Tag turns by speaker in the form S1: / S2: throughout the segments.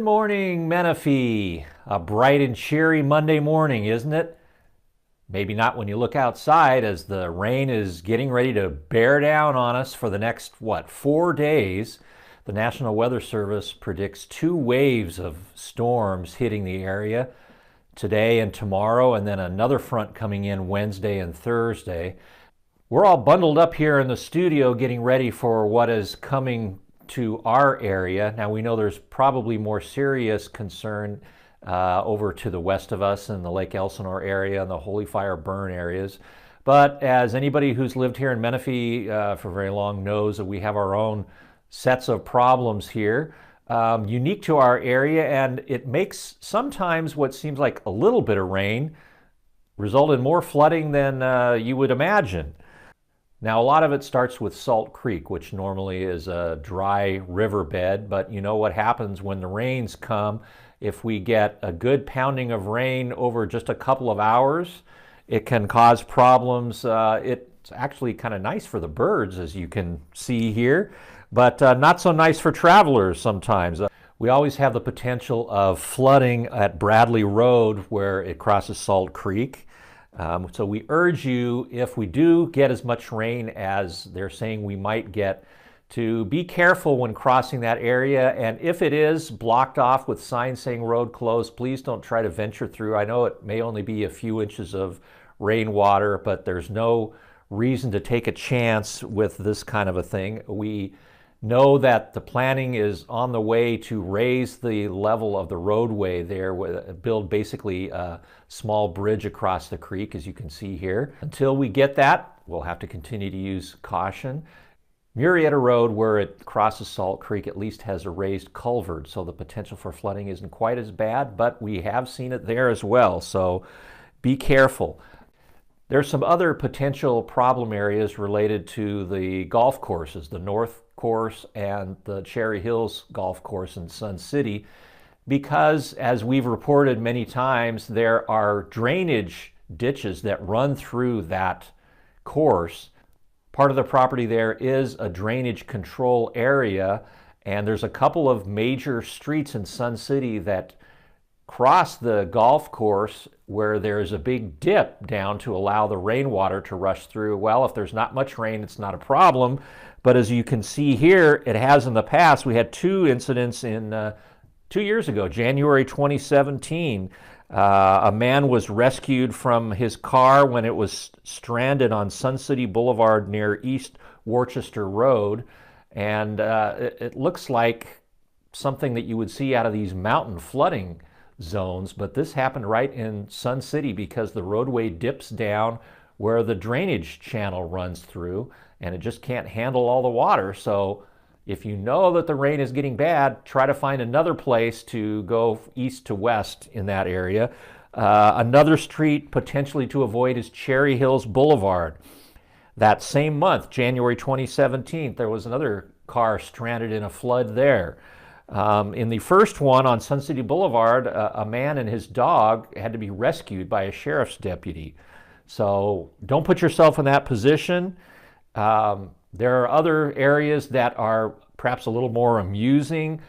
S1: morning, Menifee. A bright and cheery Monday morning, isn't it? Maybe not when you look outside as the rain is getting ready to bear down on us for the next, 4 days. The National Weather Service predicts 2 waves of storms hitting the area today and tomorrow, and then another front coming in Wednesday and Thursday. We're all bundled up here in the studio getting ready for what is coming to our area. Now we know there's probably more serious concern over to the west of us in the Lake Elsinore area and the Holy Fire Burn areas. But as anybody who's lived here in Menifee for very long knows, that we have our own sets of problems here, unique to our area, and it makes sometimes what seems like a little bit of rain result in more flooding than you would imagine. Now, a lot of it starts with Salt Creek, which normally is a dry riverbed, but you know what happens when the rains come. If we get a good pounding of rain over just a couple of hours, it can cause problems. It's actually kind of nice for the birds, as you can see here, but not so nice for travelers sometimes. We always have the potential of flooding at Bradley Road where it crosses Salt Creek. So we urge you, if we do get as much rain as they're saying we might get, to be careful when crossing that area. And if it is blocked off with signs saying road closed, please don't try to venture through. I know it may only be a few inches of rainwater, but there's no reason to take a chance with this kind of a thing. We know that the planning is on the way to raise the level of the roadway there, build basically a small bridge across the creek, as you can see here. Until we get that, we'll have to continue to use caution. Murrieta Road, where it crosses Salt Creek, at least has a raised culvert, so the potential for flooding isn't quite as bad, but we have seen it there as well, so be careful. There's some other potential problem areas related to the golf courses, the North Course and the Cherry Hills Golf Course in Sun City, because as we've reported many times, there are drainage ditches that run through that course. Part of the property there is a drainage control area, and there's a couple of major streets in Sun City that cross the golf course where there's a big dip down to allow the rainwater to rush through. Well, if there's not much rain, it's not a problem. But as you can see here, it has in the past. We had 2 incidents in 2 years ago, January 2017. A man was rescued from his car when it was stranded on Sun City Boulevard near East Worcester Road. And it looks like something that you would see out of these mountain flooding zones, but this happened right in Sun City because the roadway dips down where the drainage channel runs through, and it just can't handle all the water. So if you know that the rain is getting bad, try to find another place to go east to west in that area. Another street potentially to avoid is Cherry Hills Boulevard. That same month, January 2017, there was another car stranded in a flood there. In the first one on Sun City Boulevard, a man and his dog had to be rescued by a sheriff's deputy. So don't put yourself in that position. There are other areas that are perhaps a little more amusing.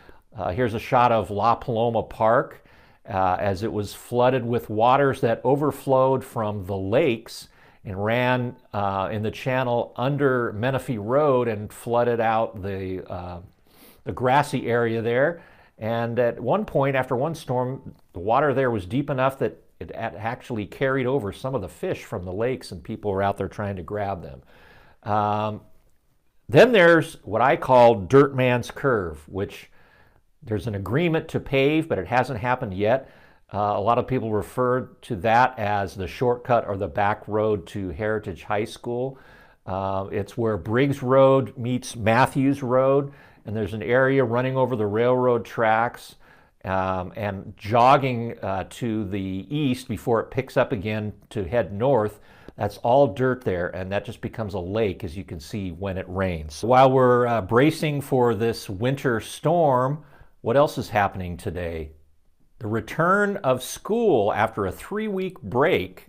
S1: Here's a shot of La Paloma Park as it was flooded with waters that overflowed from the lakes and ran in the channel under Menifee Road and flooded out the grassy area there. And at one point, after one storm, the water there was deep enough that it actually carried over some of the fish from the lakes, and people were out there trying to grab them. Then there's what I call Dirt Man's Curve, which there's an agreement to pave, but it hasn't happened yet. A lot of people refer to that as the shortcut or the back road to Heritage High School. It's where Briggs Road meets Matthews Road, and there's an area running over the railroad tracks and jogging to the east before it picks up again to head north. That's all dirt there, and that just becomes a lake, as you can see, when it rains. While we're bracing for this winter storm, what else is happening today? The return of school after a 3-week break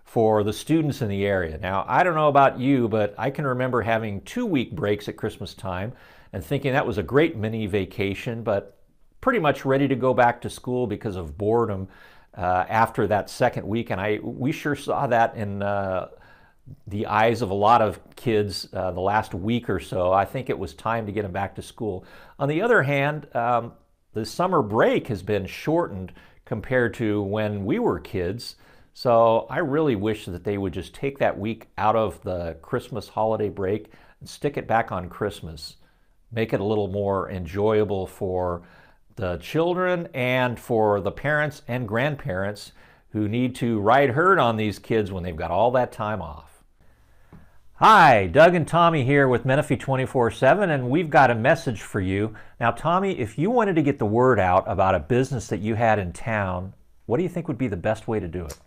S1: for the students in the area. Now, I don't know about you, but I can remember having 2-week breaks at Christmas time and thinking that was a great mini vacation, but pretty much ready to go back to school because of boredom after that second week. And we sure saw that in the eyes of a lot of kids the last week or so. I think it was time to get them back to school. On the other hand, the summer break has been shortened compared to when we were kids. So I really wish that they would just take that week out of the Christmas holiday break and stick it back on Christmas. Make it a little more enjoyable for the children and for the parents and grandparents who need to ride herd on these kids when they've got all that time off. Hi, Doug and Tommy here with Menifee 24/7, and we've got a message for you. Now, Tommy, if you wanted to get the word out about a business that you had in town, what do you think would be the best way to do it?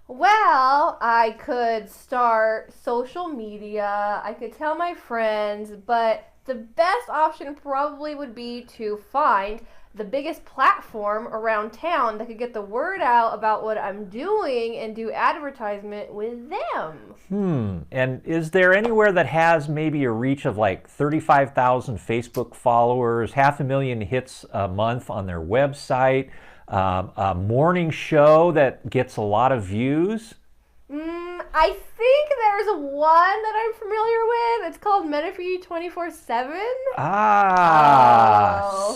S2: Well, I could start social media, I could tell my friends, but the best option probably would be to find the biggest platform around town that could get the word out about what I'm doing and do advertisement with them.
S1: And is there anywhere that has maybe a reach of like 35,000 Facebook followers, 500,000 hits a month on their website, a morning show that gets a lot of views?
S2: I think there's one that I'm familiar with. It's called Menifee 24/7.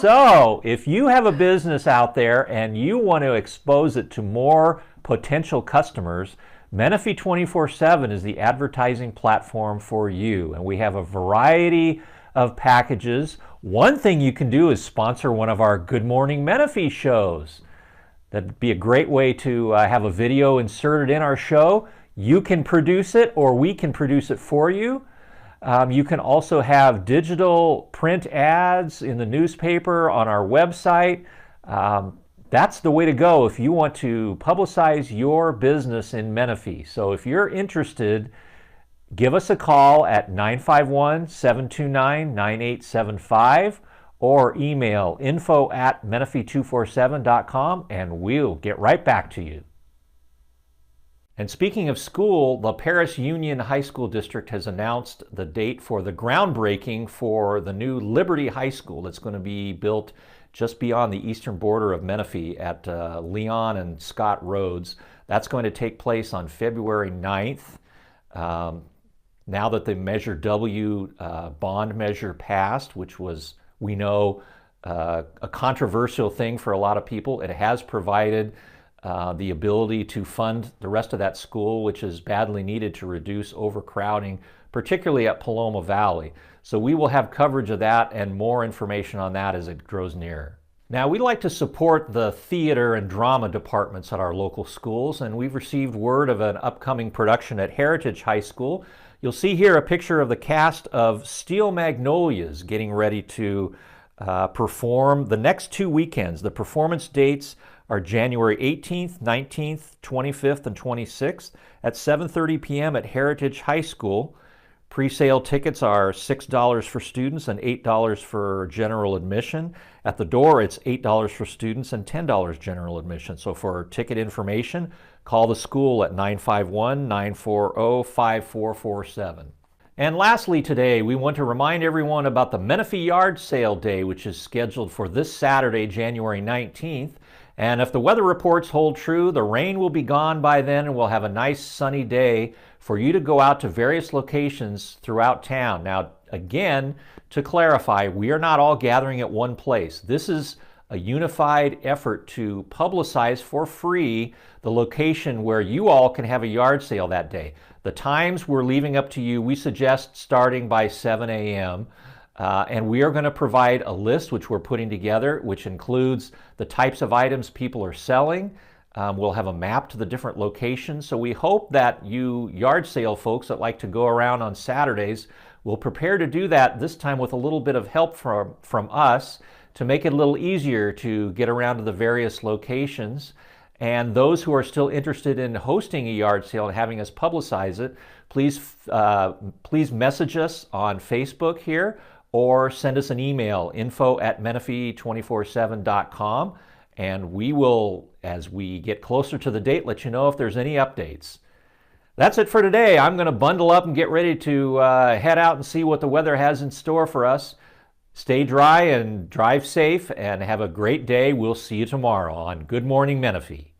S1: So if you have a business out there and you want to expose it to more potential customers, Menifee 24/7 is the advertising platform for you. And we have a variety of packages. One thing you can do is sponsor one of our Good Morning Menifee shows. That'd be a great way to have a video inserted in our show. You can produce it or we can produce it for you. You can also have digital print ads in the newspaper, on our website. That's the way to go if you want to publicize your business in Menifee. So if you're interested, give us a call at 951-729-9875 or email info@menifee247.com and we'll get right back to you. And speaking of school, the Paris Union High School District has announced the date for the groundbreaking for the new Liberty High School that's going to be built just beyond the eastern border of Menifee at Leon and Scott Roads. That's going to take place on February 9th. Now that the Measure W bond measure passed, which was, we know, a controversial thing for a lot of people, it has provided the ability to fund the rest of that school, which is badly needed to reduce overcrowding, particularly at Paloma Valley. So we will have coverage of that and more information on that as it grows nearer. Now, we like to support the theater and drama departments at our local schools, and we've received word of an upcoming production at Heritage High School. You'll see here a picture of the cast of Steel Magnolias getting ready to perform the next 2 weekends. The performance dates are January 18th, 19th, 25th, and 26th at 7:30 p.m. at Heritage High School. Pre-sale tickets are $6 for students and $8 for general admission. At the door, it's $8 for students and $10 general admission. So for ticket information, call the school at 951-940-5447. And lastly today, we want to remind everyone about the Menifee Yard Sale Day, which is scheduled for this Saturday, January 19th. And if the weather reports hold true, the rain will be gone by then and we'll have a nice sunny day for you to go out to various locations throughout town. Now, again, to clarify, we are not all gathering at one place. This is a unified effort to publicize for free the location where you all can have a yard sale that day. The times we're leaving up to you. We suggest starting by 7 a.m. And we are going to provide a list which we're putting together, which includes the types of items people are selling. We'll have a map to the different locations. So we hope that you yard sale folks that like to go around on Saturdays will prepare to do that this time with a little bit of help from us to make it a little easier to get around to the various locations. And those who are still interested in hosting a yard sale and having us publicize it, please message us on Facebook here or send us an email, info@menifee247.com, and we will, as we get closer to the date, let you know if there's any updates. That's it for today. I'm going to bundle up and get ready to head out and see what the weather has in store for us. Stay dry and drive safe and have a great day. We'll see you tomorrow on Good Morning Menifee.